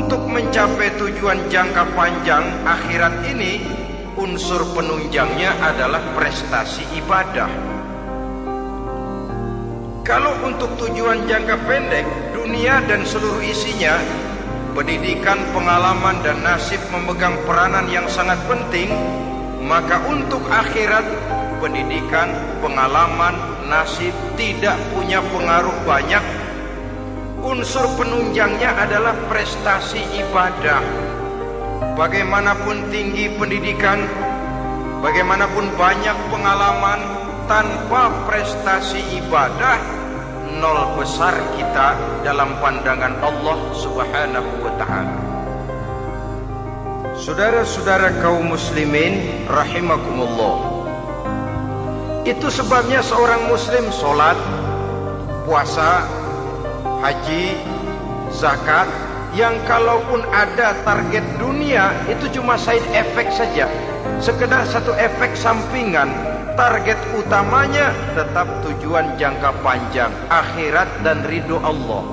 Untuk mencapai tujuan jangka panjang akhirat ini, unsur penunjangnya adalah prestasi ibadah. Kalau untuk tujuan jangka pendek, dunia dan seluruh isinya, pendidikan, pengalaman, dan nasib memegang peranan yang sangat penting, maka untuk akhirat, pendidikan, pengalaman, nasib tidak punya pengaruh banyak. Unsur penunjangnya adalah prestasi ibadah. Bagaimanapun tinggi pendidikan, bagaimanapun banyak pengalaman, tanpa prestasi ibadah, nol besar kita dalam pandangan Allah Subhanahu wa ta'ala. Saudara-saudara kaum muslimin rahimakumullah, itu sebabnya seorang muslim sholat, puasa, haji, zakat, yang kalaupun ada target dunia itu cuma side effect saja, sekedar satu efek sampingan. Target utamanya tetap tujuan jangka panjang, akhirat dan ridho Allah.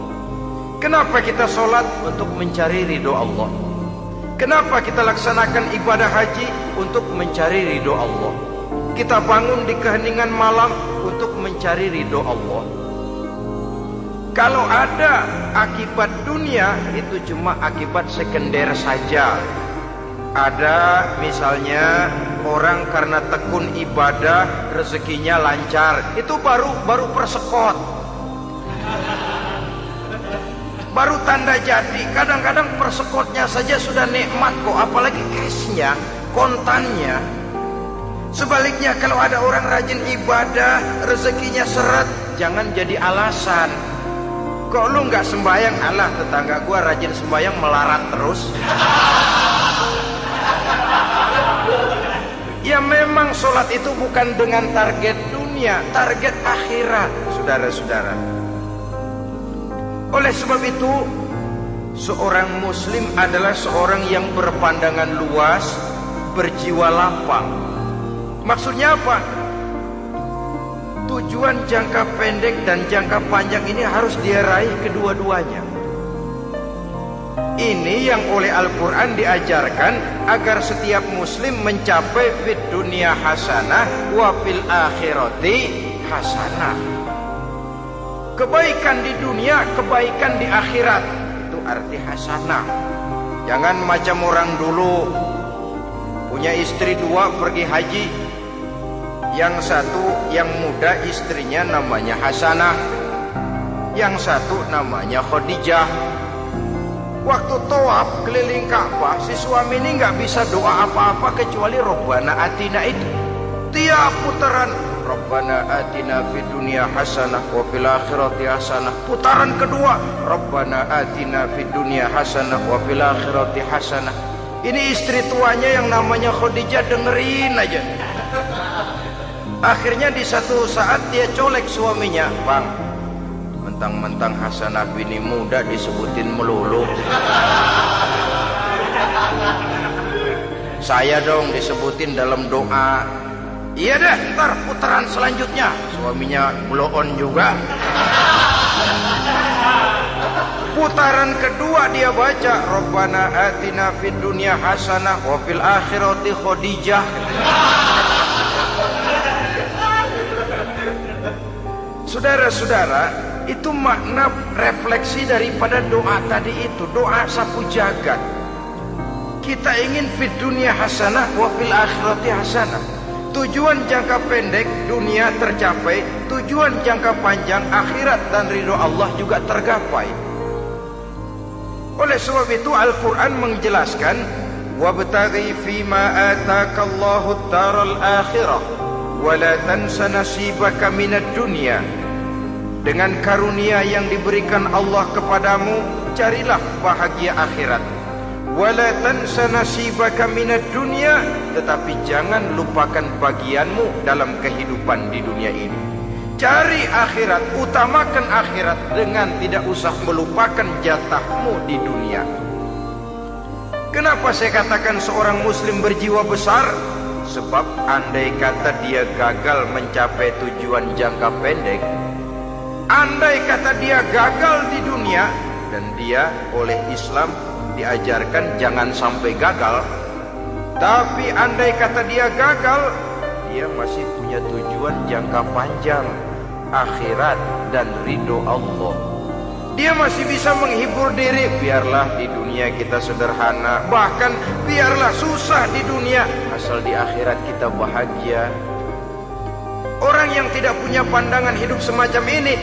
Kenapa kita sholat? Untuk mencari ridho Allah. Kenapa kita laksanakan ibadah haji? Untuk mencari ridho Allah. Kita bangun di keheningan malam untuk mencari ridho Allah. Kalau ada akibat dunia, itu cuma akibat sekunder saja. Ada misalnya orang karena tekun ibadah rezekinya lancar, itu baru persekot, baru tanda jadi. Kadang-kadang persekotnya saja sudah nikmat kok, apalagi cashnya, kontannya. Sebaliknya kalau ada orang rajin ibadah, rezekinya seret, jangan jadi alasan. Kok lu nggak sembahyang? Alah, tetangga gua rajin sembahyang melarat terus. Ya memang sholat itu bukan dengan target dunia, target akhirat, saudara-saudara. Oleh sebab itu, seorang muslim adalah seorang yang berpandangan luas, berjiwa lapang. Maksudnya apa? Tujuan jangka pendek dan jangka panjang ini harus dia raih kedua-duanya. Ini yang oleh Al-Quran diajarkan agar setiap muslim mencapai fid dunia hasanah wa fil akhirati hasanah. Kebaikan di dunia, kebaikan di akhirat, itu arti hasanah. Jangan macam orang dulu, punya istri dua pergi haji. Yang satu yang muda istrinya namanya Hasanah, yang satu namanya Khadijah. Waktu tawaf keliling Ka'bah, si suami ini nggak bisa doa apa-apa kecuali Rabbana Atina itu. Tiap putaran Rabbana Atina fid dunya hasanah wa fil akhirati hasanah. Putaran kedua Rabbana Atina fid dunya hasanah wa fil akhirati hasanah. Ini istri tuanya yang namanya Khadijah dengerin aja. Akhirnya di satu saat dia colek suaminya, "Bang, mentang-mentang Hasanah bini muda disebutin melulu, saya dong disebutin dalam doa." "Iya deh, ntar putaran selanjutnya." Suaminya blow on juga. Putaran kedua dia baca Rabbana Atina fid dunya hasanah wa fil akhirati Khadijah. Saudara-saudara, itu makna refleksi daripada doa tadi itu, doa sapu jagat. Kita ingin fid dunya hasanah wa fil akhirati hasanah. Tujuan jangka pendek dunia tercapai, tujuan jangka panjang akhirat dan ridho Allah juga tergapai. Oleh sebab itu Al-Quran menjelaskan, wabtaghi fima atakallahu ad-daral akhirah wa la tansa nasibaka minad dunya. Dengan karunia yang diberikan Allah kepadamu, carilah bahagia akhirat. Wala tansa nasibaka minad dunya, tetapi jangan lupakan bagianmu dalam kehidupan di dunia ini. Cari akhirat, utamakan akhirat dengan tidak usah melupakan jatahmu di dunia. Kenapa saya katakan seorang muslim berjiwa besar? Sebab andai kata dia gagal mencapai tujuan jangka pendek, andai kata dia gagal di dunia, dan dia oleh Islam diajarkan jangan sampai gagal. Tapi andai kata dia gagal, dia masih punya tujuan jangka panjang, akhirat dan ridho Allah. Dia masih bisa menghibur diri, biarlah di dunia kita sederhana, bahkan biarlah susah di dunia, asal di akhirat kita bahagia. Orang yang tidak punya pandangan hidup semacam ini,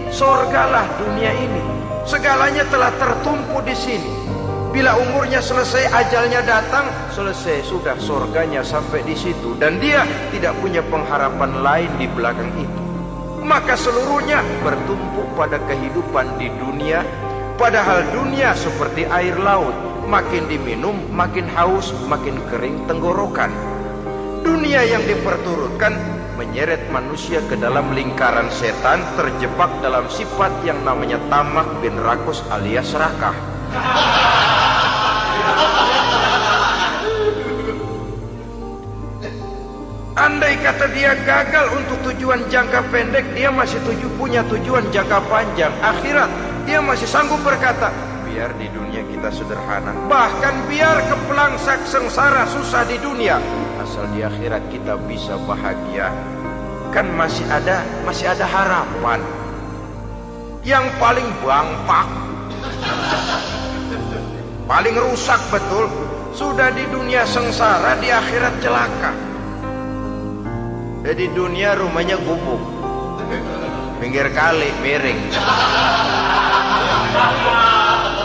sorgalah dunia ini. Segalanya telah tertumpu di sini. Bila umurnya selesai, ajalnya datang, selesai sudah, sorganya sampai di situ, dan dia tidak punya pengharapan lain di belakang itu. Maka seluruhnya bertumpu pada kehidupan di dunia. Padahal dunia seperti air laut, makin diminum makin haus, makin kering tenggorokan. Dunia yang diperturutkan menyeret manusia ke dalam lingkaran setan, terjebak dalam sifat yang namanya tamak bin rakus alias serakah. Andai kata dia gagal untuk tujuan jangka pendek, dia masih punya tujuan jangka panjang, akhirat. Dia masih sanggup berkata, biar di dunia kita sederhana, bahkan biar kepelangsak sengsara susah di dunia, asal di akhirat kita bisa bahagia. Kan masih ada harapan. Yang paling bangpak, paling rusak betul, sudah di dunia sengsara, di akhirat celaka. Di dunia rumahnya gubuk, pinggir kali miring,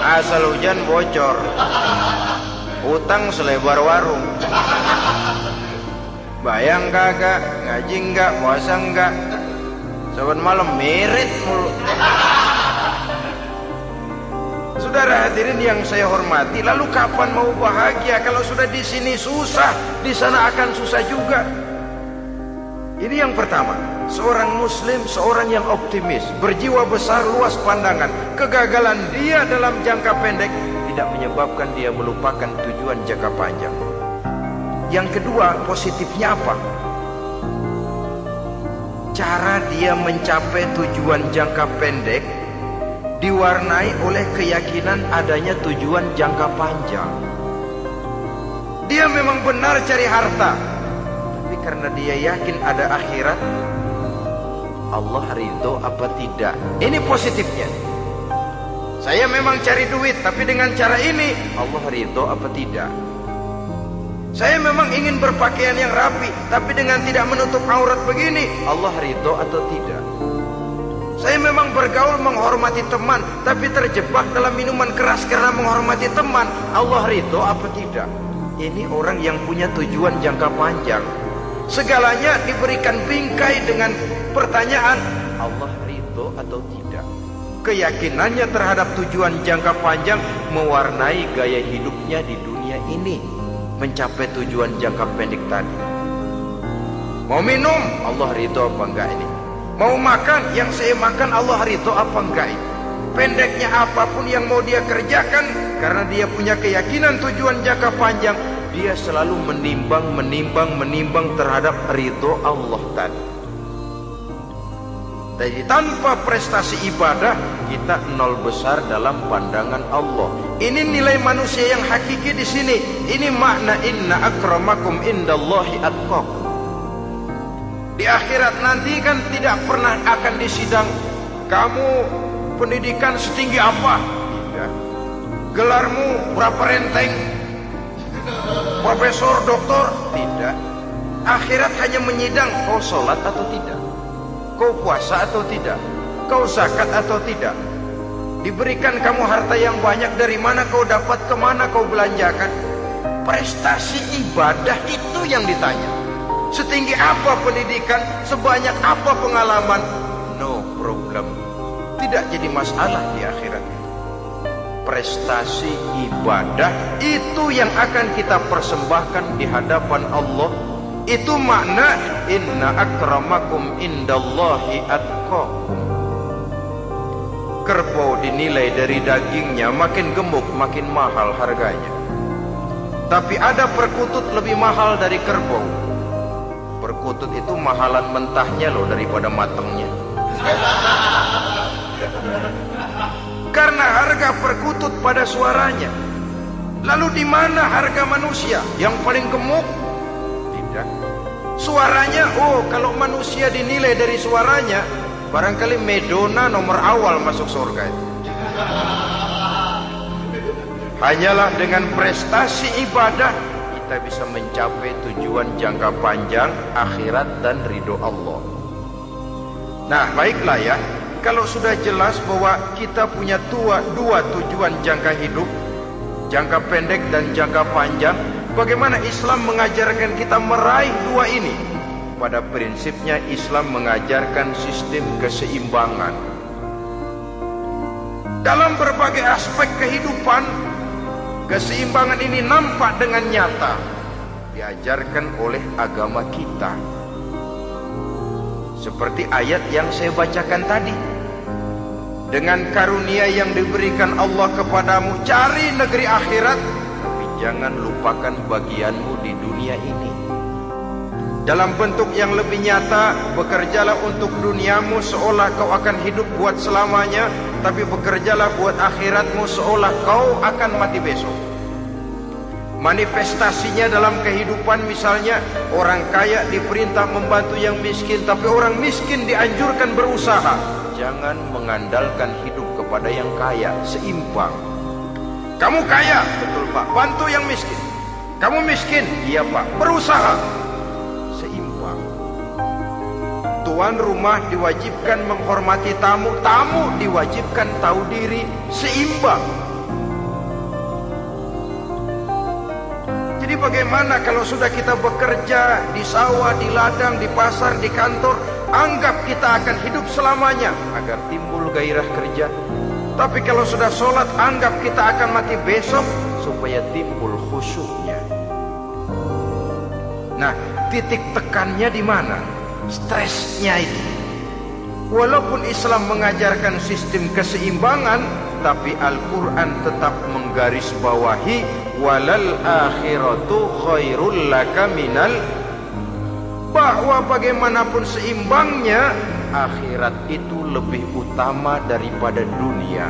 asal hujan bocor, utang selebar warung. Bayang kagak, ngaji enggak, puasa enggak, saban malam merit mulu. Saudara hadirin yang saya hormati, lalu kapan mau bahagia kalau sudah di sini susah, di sana akan susah juga. Ini yang pertama, seorang muslim, seorang yang optimis, berjiwa besar, luas pandangan. Kegagalan dia dalam jangka pendek tidak menyebabkan dia melupakan tujuan jangka panjang. Yang kedua, positifnya apa? Cara dia mencapai tujuan jangka pendek diwarnai oleh keyakinan adanya tujuan jangka panjang. Dia memang benar cari harta, tapi karena dia yakin ada akhirat, Allah ridho apa tidak? Ini positifnya. Saya memang cari duit, tapi dengan cara ini Allah ridho apa tidak? Saya memang ingin berpakaian yang rapi, tapi dengan tidak menutup aurat begini, Allah ridho atau tidak? Saya memang bergaul menghormati teman, tapi terjebak dalam minuman keras karena menghormati teman, Allah ridho apa tidak? Ini orang yang punya tujuan jangka panjang. Segalanya diberikan bingkai dengan pertanyaan, Allah ridho atau tidak? Keyakinannya terhadap tujuan jangka panjang mewarnai gaya hidupnya di dunia ini, mencapai tujuan jangka pendek tadi. Mau minum, Allah ridho apa enggak ini? Mau makan, yang saya makan Allah ridho apa enggak ini? Pendeknya apapun yang mau dia kerjakan, karena dia punya keyakinan tujuan jangka panjang, dia selalu menimbang terhadap ridho Allah tadi. Jadi tanpa prestasi ibadah, kita nol besar dalam pandangan Allah. Ini nilai manusia yang hakiki di sini. Ini makna inna akramakum indallahi atqakum. Di akhirat nanti kan tidak pernah akan disidang, kamu pendidikan setinggi apa? Tidak. Gelarmu berapa renteng? Profesor, doktor? Tidak. Akhirat hanya menyidang, kau sholat atau tidak? Kau puasa atau tidak? Kau zakat atau tidak? Diberikan kamu harta yang banyak, dari mana kau dapat, kemana kau belanjakan? Prestasi ibadah itu yang ditanya. Setinggi apa pendidikan, sebanyak apa pengalaman, no problem. Tidak jadi masalah di akhirat itu. Prestasi ibadah itu yang akan kita persembahkan di hadapan Allah. Itu makna inna akramakum indallahi atqakum. Kerbau dinilai dari dagingnya, makin gemuk makin mahal harganya. Tapi ada perkutut lebih mahal dari kerbau. Perkutut itu mahalan mentahnya loh daripada matangnya. Karena harga perkutut pada suaranya. Lalu di mana harga manusia yang paling gemuk? Tidak. Suaranya, oh kalau manusia dinilai dari suaranya, barangkali Madonna nomor awal masuk surga itu. Hanyalah dengan prestasi ibadah kita bisa mencapai tujuan jangka panjang akhirat dan ridho Allah. Nah, baiklah ya, kalau sudah jelas bahwa kita punya dua tujuan jangka hidup, jangka pendek dan jangka panjang, bagaimana Islam mengajarkan kita meraih dua ini? Pada prinsipnya Islam mengajarkan sistem keseimbangan. Dalam berbagai aspek kehidupan, keseimbangan ini nampak dengan nyata diajarkan oleh agama kita. Seperti ayat yang saya bacakan tadi. Dengan karunia yang diberikan Allah kepadamu, cari negeri akhirat, tapi jangan lupakan bagianmu di dunia ini. Dalam bentuk yang lebih nyata, bekerjalah untuk duniamu seolah kau akan hidup buat selamanya, tapi bekerjalah buat akhiratmu seolah kau akan mati besok. Manifestasinya dalam kehidupan, misalnya orang kaya diperintah membantu yang miskin, tapi orang miskin dianjurkan berusaha. Jangan mengandalkan hidup kepada yang kaya, seimbang. Kamu kaya, betul Pak, bantu yang miskin. Kamu miskin, iya Pak, berusaha, seimbang. Tuan rumah diwajibkan menghormati tamu, tamu diwajibkan tahu diri, seimbang. Jadi bagaimana kalau sudah kita bekerja di sawah, di ladang, di pasar, di kantor, anggap kita akan hidup selamanya agar timbul gairah kerja. Tapi kalau sudah sholat, anggap kita akan mati besok supaya timbul khusyuknya. Nah, titik tekannya di mana? Stresnya itu. Walaupun Islam mengajarkan sistem keseimbangan, tapi Al-Quran tetap menggarisbawahi walal akhiratu khairul laka minal, bahwa bagaimanapun seimbangnya, akhirat itu lebih utama daripada dunia.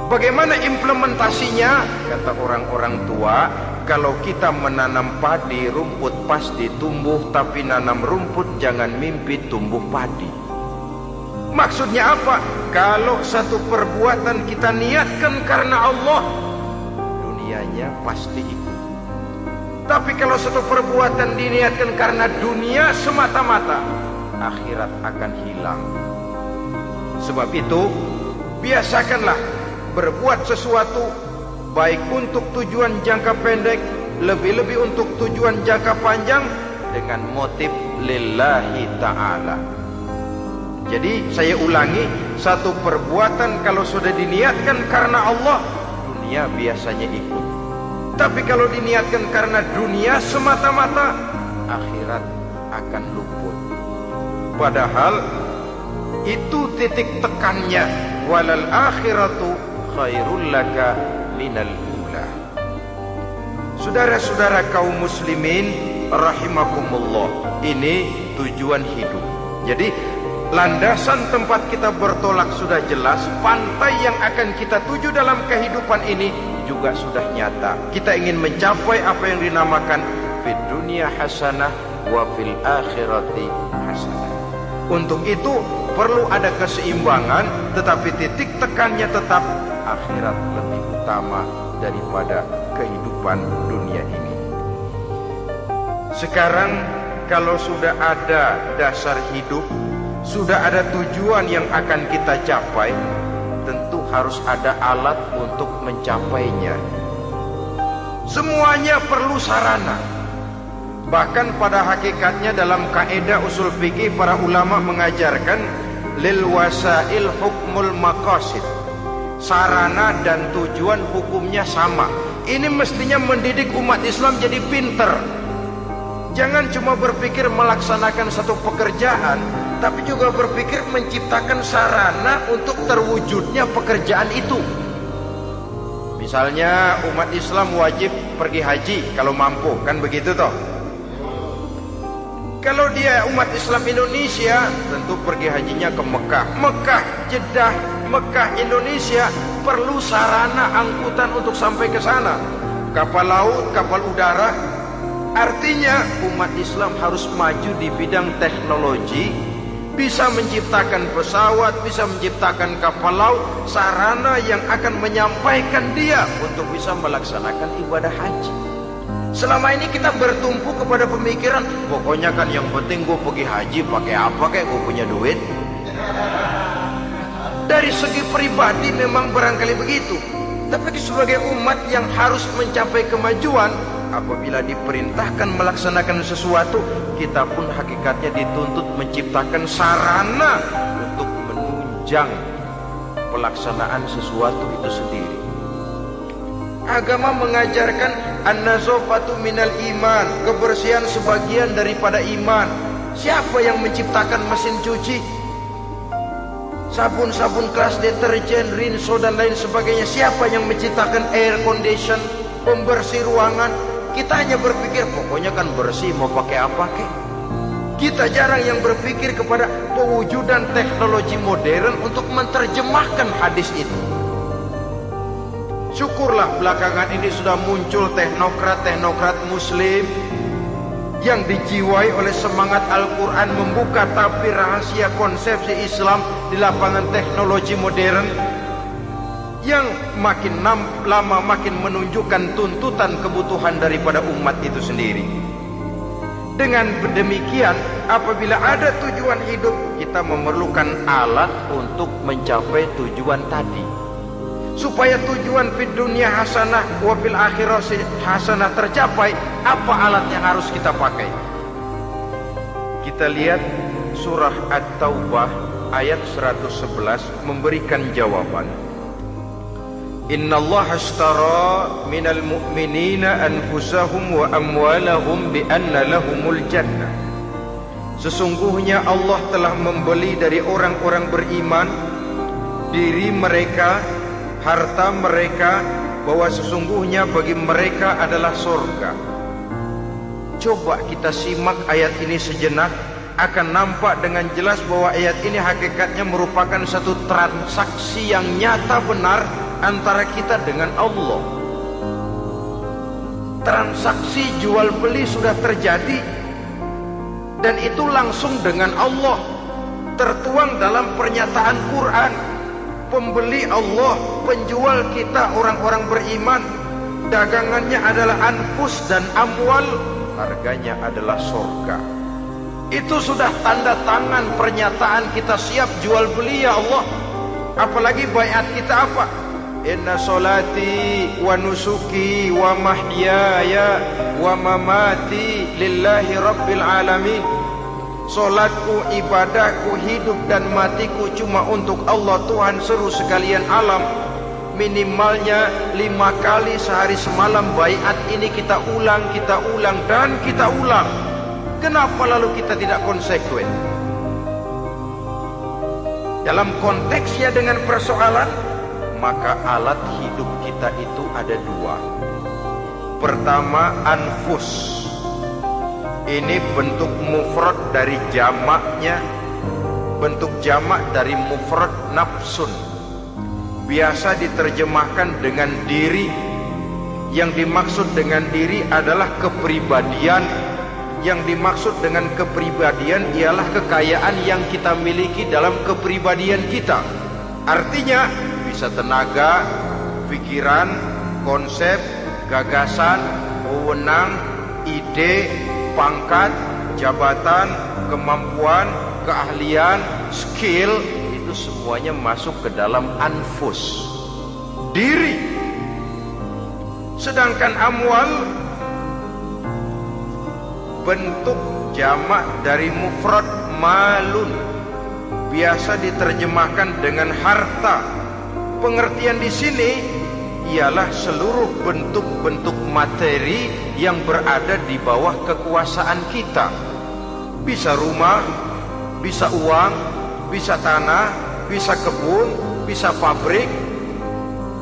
Bagaimana implementasinya? Kata orang-orang tua, kalau kita menanam padi, rumput pasti tumbuh, tapi nanam rumput jangan mimpi tumbuh padi. Maksudnya apa? Kalau satu perbuatan kita niatkan karena Allah, dunianya pasti ikut. Tapi kalau satu perbuatan diniatkan karena dunia semata-mata, akhirat akan hilang. Sebab itu, biasakanlah berbuat sesuatu baik untuk tujuan jangka pendek, lebih-lebih untuk tujuan jangka panjang, dengan motif lillahi ta'ala. Jadi saya ulangi, satu perbuatan kalau sudah diniatkan karena Allah, dunia biasanya ikut. Tapi kalau diniatkan karena dunia semata-mata, akhirat akan luput. Padahal itu titik tekannya, walal akhiratu khairul laka minal ula. Saudara-saudara kaum muslimin rahimakumullah, ini tujuan hidup. Jadi landasan tempat kita bertolak sudah jelas, pantai yang akan kita tuju dalam kehidupan ini juga sudah nyata. Kita ingin mencapai apa yang dinamakan fid dunya hasanah wa fil akhirati hasanah. Untuk itu perlu ada keseimbangan, tetapi titik tekannya tetap akhirat lebih utama daripada kehidupan dunia ini. Sekarang kalau sudah ada dasar hidup, sudah ada tujuan yang akan kita capai, tentu harus ada alat untuk mencapainya. Semuanya perlu sarana. Bahkan pada hakikatnya dalam kaidah usul fikih, para ulama mengajarkan lil wasail hukmul maqasid. Sarana dan tujuan hukumnya sama. Ini mestinya mendidik umat Islam jadi pinter. Jangan cuma berpikir melaksanakan satu pekerjaan, tapi juga berpikir menciptakan sarana untuk terwujudnya pekerjaan itu. Misalnya umat Islam wajib pergi haji kalau mampu, kan begitu toh? Kalau dia umat Islam Indonesia, tentu pergi hajinya ke Mekah. Mekah, Jeddah, Mekah, Indonesia perlu sarana angkutan untuk sampai ke sana. Kapal laut, kapal udara. Artinya umat Islam harus maju di bidang teknologi, bisa menciptakan pesawat, bisa menciptakan kapal laut, sarana yang akan menyampaikan dia untuk bisa melaksanakan ibadah haji. Selama ini kita bertumpu kepada pemikiran, pokoknya kan yang penting gue pergi haji pakai apa, kayak gue punya duit. Dari segi pribadi memang barangkali begitu, tapi sebagai umat yang harus mencapai kemajuan, apabila diperintahkan melaksanakan sesuatu, kita pun hakikatnya dituntut menciptakan sarana untuk menunjang pelaksanaan sesuatu itu sendiri. Agama mengajarkan an-nazafatu minal iman, kebersihan sebagian daripada iman. Siapa yang menciptakan mesin cuci, sabun-sabun keras, deterjen, rinso dan lain sebagainya? Siapa yang menciptakan air condition, pembersih ruangan? Kita hanya berpikir pokoknya kan bersih, mau pakai apa kek. Kita jarang yang berpikir kepada pewujudan teknologi modern untuk menerjemahkan hadis itu. Syukurlah belakangan ini sudah muncul teknokrat muslim yang dijiwai oleh semangat Al-Quran, membuka tabir rahasia konsepsi Islam di lapangan teknologi modern, yang makin lama makin menunjukkan tuntutan kebutuhan daripada umat itu sendiri. Dengan demikian, apabila ada tujuan hidup, kita memerlukan alat untuk mencapai tujuan tadi. Supaya tujuan fid dunia hasanah wa fil akhirati hasanah tercapai, apa alat yang harus kita pakai? Kita lihat surah At-Taubah ayat 111 memberikan jawaban. Innallaha ashtara minal mu'minina anfusahum wa amwalahum bi anna lahumul jannah. Sesungguhnya Allah telah membeli dari orang-orang beriman diri mereka, harta mereka, bahwa sesungguhnya bagi mereka adalah surga. Coba kita simak ayat ini sejenak, akan nampak dengan jelas bahwa ayat ini hakikatnya merupakan satu transaksi yang nyata benar antara kita dengan Allah. Transaksi jual beli sudah terjadi, dan itu langsung dengan Allah, tertuang dalam pernyataan Quran. Pembeli Allah, penjual kita orang-orang beriman. Dagangannya adalah anfus dan amwal, harganya adalah surga. Itu sudah tanda tangan pernyataan kita siap jual beli ya Allah. Apalagi baiat kita apa? Inna solati wa nusuki wa mahyaya wa mamati lillahi rabbil alamin. Solatku, ibadahku, hidup dan matiku cuma untuk Allah Tuhan seru sekalian alam. Minimalnya 5 kali sehari semalam baiat ini kita ulang dan kita ulang. Kenapa lalu kita tidak konsekuen? Dalam konteksnya dengan persoalan, maka alat hidup kita itu ada 2. Pertama, anfus. Ini bentuk mufrad dari jamaknya, bentuk jamak dari mufrad nafsun. Biasa diterjemahkan dengan diri. Yang dimaksud dengan diri adalah kepribadian. Yang dimaksud dengan kepribadian ialah kekayaan yang kita miliki dalam kepribadian kita. Artinya bisa tenaga, pikiran, konsep, gagasan, wewenang, ide, pangkat, jabatan, kemampuan, keahlian, skill, itu semuanya masuk ke dalam anfus, diri. Sedangkan amwal bentuk jamak dari mufrad malun, biasa diterjemahkan dengan harta. Pengertian di sini ialah seluruh bentuk-bentuk materi yang berada di bawah kekuasaan kita. Bisa rumah, bisa uang, bisa tanah, bisa kebun, bisa pabrik,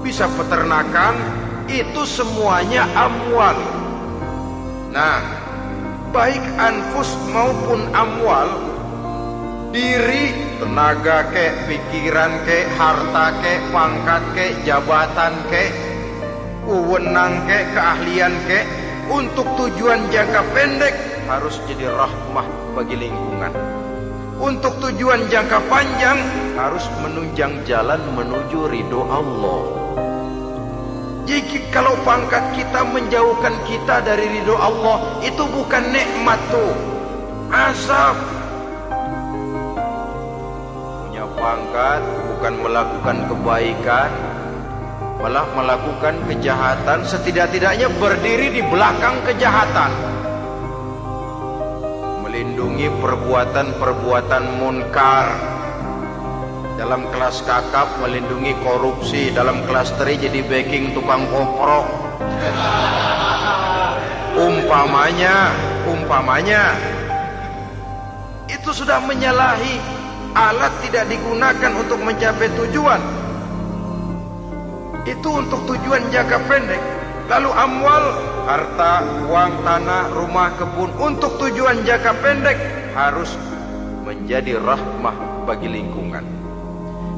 bisa peternakan. Itu semuanya amwal. Nah, baik anfus maupun amwal, diri, tenaga kek, pikiran kek, harta kek, pangkat kek, jabatan kek, wewenang kek, keahlian kek, untuk tujuan jangka pendek harus jadi rahmah bagi lingkungan. Untuk tujuan jangka panjang harus menunjang jalan menuju ridho Allah. Jadi kalau pangkat kita menjauhkan kita dari ridho Allah, itu bukan nikmat tuh, azab. Punya pangkat bukan melakukan kebaikan, malah melakukan kejahatan, setidak-tidaknya berdiri di belakang kejahatan, melindungi perbuatan-perbuatan munkar. Dalam kelas kakap melindungi korupsi, dalam kelas teri jadi backing tukang koprok. Umpamanya itu sudah menyalahi. Alat tidak digunakan untuk mencapai tujuan, itu untuk tujuan jangka pendek. Lalu amwal, harta, uang, tanah, rumah, kebun, untuk tujuan jangka pendek harus menjadi rahmah bagi lingkungan.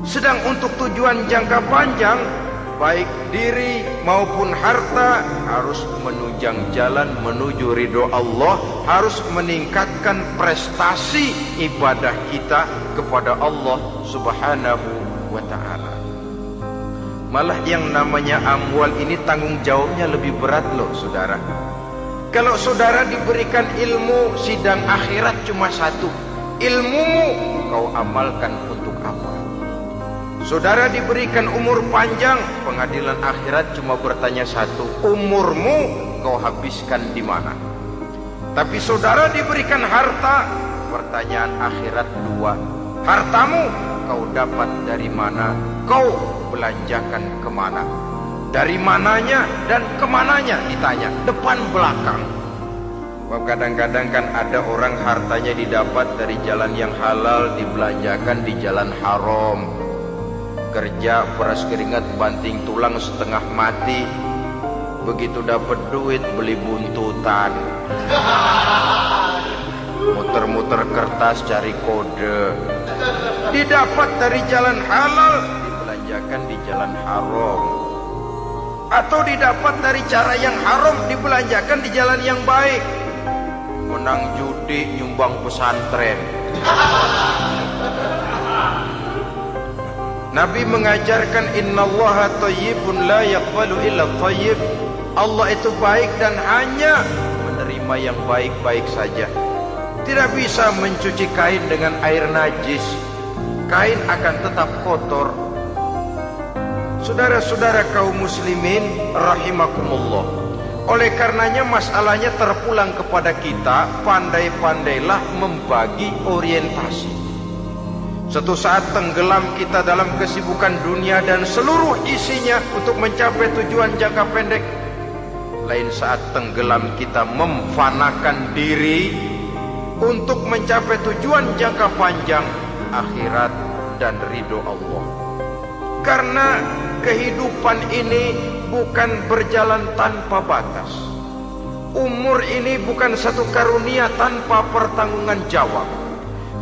Sedang untuk tujuan jangka panjang, baik diri maupun harta harus menunjang jalan menuju ridho Allah, harus meningkatkan prestasi ibadah kita kepada Allah Subhanahu wa ta'ala. Malah yang namanya amwal ini tanggung jawabnya lebih berat loh saudara. Kalau saudara diberikan ilmu, sidang akhirat cuma satu, ilmumu kau amalkan untuk apa? Saudara diberikan umur panjang, pengadilan akhirat cuma bertanya satu, umurmu kau habiskan di mana? Tapi saudara diberikan harta, pertanyaan akhirat dua, hartamu kau dapat dari mana? Kau belanjakan kemana? Dari mananya dan kemananya ditanya, depan belakang. Kadang-kadang kan ada orang hartanya didapat dari jalan yang halal, dibelanjakan di jalan haram. Kerja peras keringat banting tulang setengah mati, begitu dapat duit beli buntutan, muter-muter kertas cari kode. Didapat dari jalan halal, dibelanjakan di jalan haram. Atau didapat dari cara yang haram, dibelanjakan di jalan yang baik. Menang judi, nyumbang pesantren. Nabi mengajarkan innallaha thayyibun la yaqbalu illa thayyib. Allah itu baik dan hanya menerima yang baik-baik saja. Tidak bisa mencuci kain dengan air najis. Kain akan tetap kotor. Saudara-saudara kaum muslimin rahimakumullah. Oleh karenanya masalahnya terpulang kepada kita, pandai-pandailah membagi orientasi. Suatu saat tenggelam kita dalam kesibukan dunia dan seluruh isinya untuk mencapai tujuan jangka pendek. Lain saat tenggelam kita memfanakan diri untuk mencapai tujuan jangka panjang, akhirat dan ridho Allah. Karena kehidupan ini bukan berjalan tanpa batas. Umur ini bukan satu karunia tanpa pertanggungan jawab.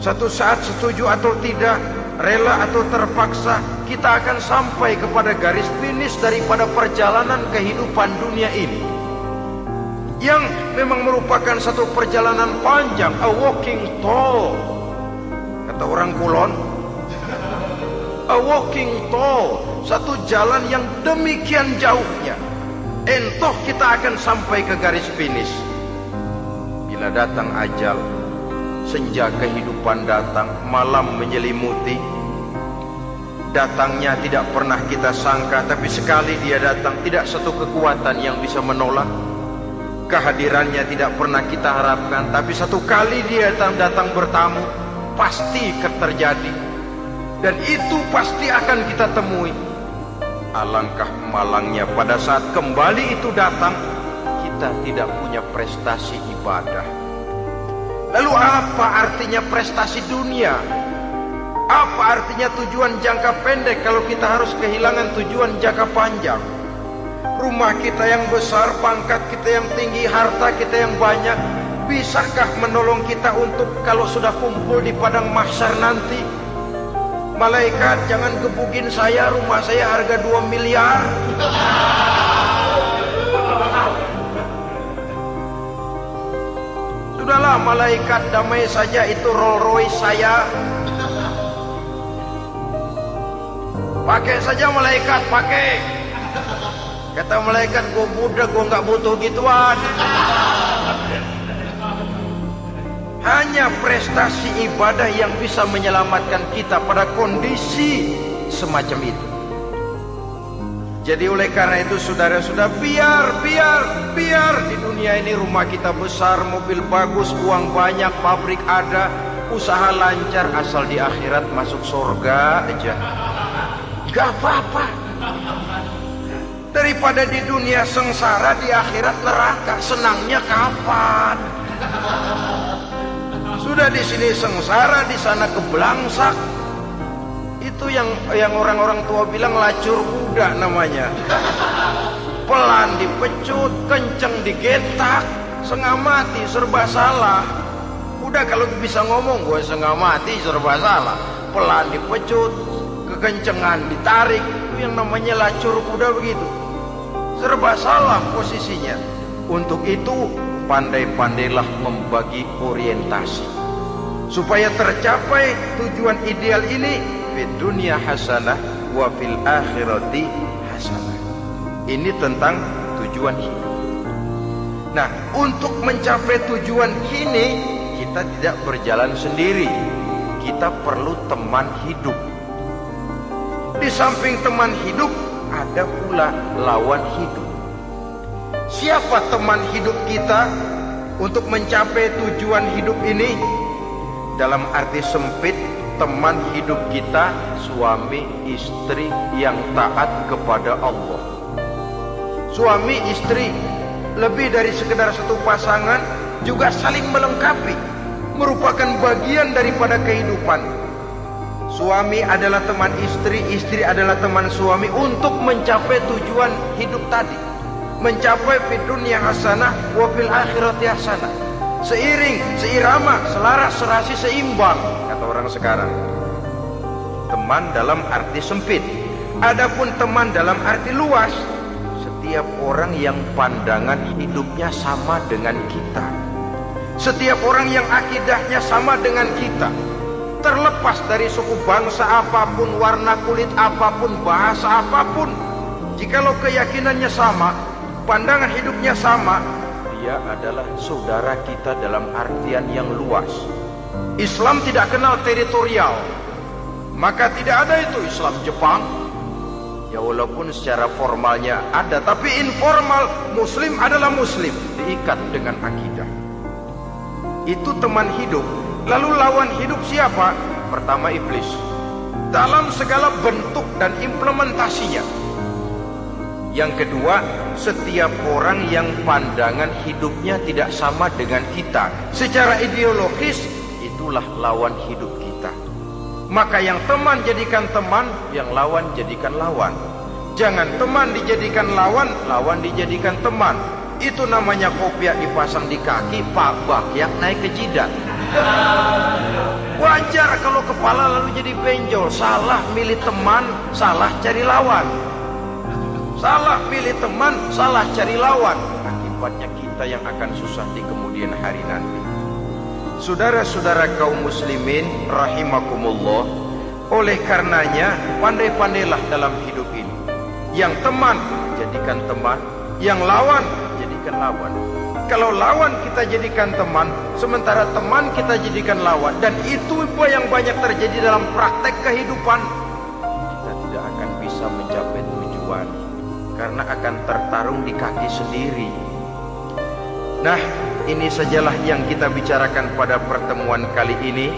Satu saat setuju atau tidak, rela atau terpaksa, kita akan sampai kepada garis finish daripada perjalanan kehidupan dunia ini, yang memang merupakan satu perjalanan panjang, a walking tall. Kata orang Kulon, a walking tall, satu jalan yang demikian jauhnya. Entoh kita akan sampai ke garis finish. Bila datang ajal, senja kehidupan datang, malam menyelimuti. Datangnya tidak pernah kita sangka, tapi sekali dia datang, tidak satu kekuatan yang bisa menolak. Kehadirannya tidak pernah kita harapkan, tapi satu kali dia datang bertamu, pasti terjadi. Dan itu pasti akan kita temui. Alangkah malangnya pada saat kembali itu datang, kita tidak punya prestasi ibadah. Lalu apa artinya prestasi dunia? Apa artinya tujuan jangka pendek kalau kita harus kehilangan tujuan jangka panjang? Rumah kita yang besar, pangkat kita yang tinggi, harta kita yang banyak, bisakah menolong kita untuk kalau sudah kumpul di padang mahsyar nanti? malaikat jangan gebukin saya, rumah saya harga 2 miliar. Sudahlah malaikat, damai saja, itu Rolls Royce saya. Pakai saja malaikat, pakai. Kata malaikat, gue budak, gue nggak butuh gituan. Hanya prestasi ibadah yang bisa menyelamatkan kita pada kondisi semacam itu. Jadi oleh karena itu saudara-saudara, biar di dunia ini rumah kita besar, mobil bagus, uang banyak, pabrik ada, usaha lancar, asal di akhirat masuk surga aja. Gak apa-apa. Daripada di dunia sengsara, di akhirat neraka, senangnya kapan? Sudah di sini sengsara, di sana keblangsak. Itu yang orang-orang tua bilang lacur kuda namanya. Pelan dipecut, kenceng digetak, setengah mati, serba salah. Udah kalau bisa ngomong, gue setengah mati, serba salah. Pelan dipecut, kekencengan ditarik, itu yang namanya lacur kuda begitu. Serba salah posisinya. Untuk itu pandai-pandailah membagi orientasi supaya tercapai tujuan ideal ini, fid dunya hasanah wa fil akhirati hasanah. Ini tentang tujuan hidup. Nah, untuk mencapai tujuan ini kita tidak berjalan sendiri. Kita perlu teman hidup. Di samping teman hidup ada pula lawan hidup. Siapa teman hidup kita untuk mencapai tujuan hidup ini? Dalam arti sempit, teman hidup kita suami istri yang taat kepada Allah. Suami istri lebih dari sekedar satu pasangan, juga saling melengkapi, merupakan bagian daripada kehidupan. Suami adalah teman istri, istri adalah teman suami untuk mencapai tujuan hidup tadi. Mencapai fid dunya hasanah wa fil akhirati hasanah. Seiring, seirama, selaras, serasi, seimbang, kata orang sekarang. Teman dalam arti sempit. Adapun teman dalam arti luas, setiap orang yang pandangan hidupnya sama dengan kita. Setiap orang yang akidahnya sama dengan kita. Terlepas dari suku bangsa apapun, warna kulit apapun, bahasa apapun, jikalau keyakinannya sama, pandangan hidupnya sama, dia adalah saudara kita dalam artian yang luas. Islam tidak kenal teritorial, maka tidak ada itu Islam Jepang. Ya walaupun secara formalnya ada, tapi informal, Muslim adalah Muslim, diikat dengan akidah. Itu teman hidup. Lalu lawan hidup siapa? Pertama iblis, dalam segala bentuk dan implementasinya. Yang kedua, setiap orang yang pandangan hidupnya tidak sama dengan kita secara ideologis, itulah lawan hidup kita. Maka yang teman jadikan teman, yang lawan jadikan lawan. Jangan teman dijadikan lawan, lawan dijadikan teman. Itu namanya kopiah dipasang di kaki, pak bakyak naik ke jidat. Wajar kalau kepala lalu jadi benjol. Salah milih teman, salah cari lawan. Salah milih teman, salah cari lawan. Akibatnya kita yang akan susah di kemudian hari nanti. Saudara-saudara kaum muslimin rahimakumullah, oleh karenanya pandai-pandailah dalam hidup ini. Yang teman jadikan teman, yang lawan jadikan lawan. Kalau lawan kita jadikan teman, sementara teman kita jadikan lawan, dan itu yang banyak terjadi dalam praktek kehidupan, kita tidak akan bisa mencapai tujuan karena akan tertarung di kaki sendiri. Nah, ini sajalah yang kita bicarakan pada pertemuan kali ini.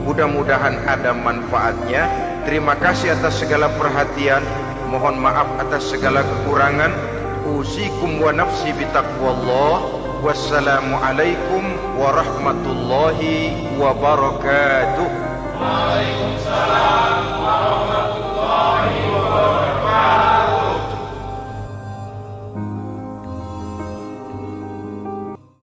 Mudah-mudahan ada manfaatnya. Terima kasih atas segala perhatian. Mohon maaf atas segala kekurangan. Usikum wa nafsi bitaqwallah. Wassalamualaikum warahmatullahi wabarakatuh. Waalaikumsalam.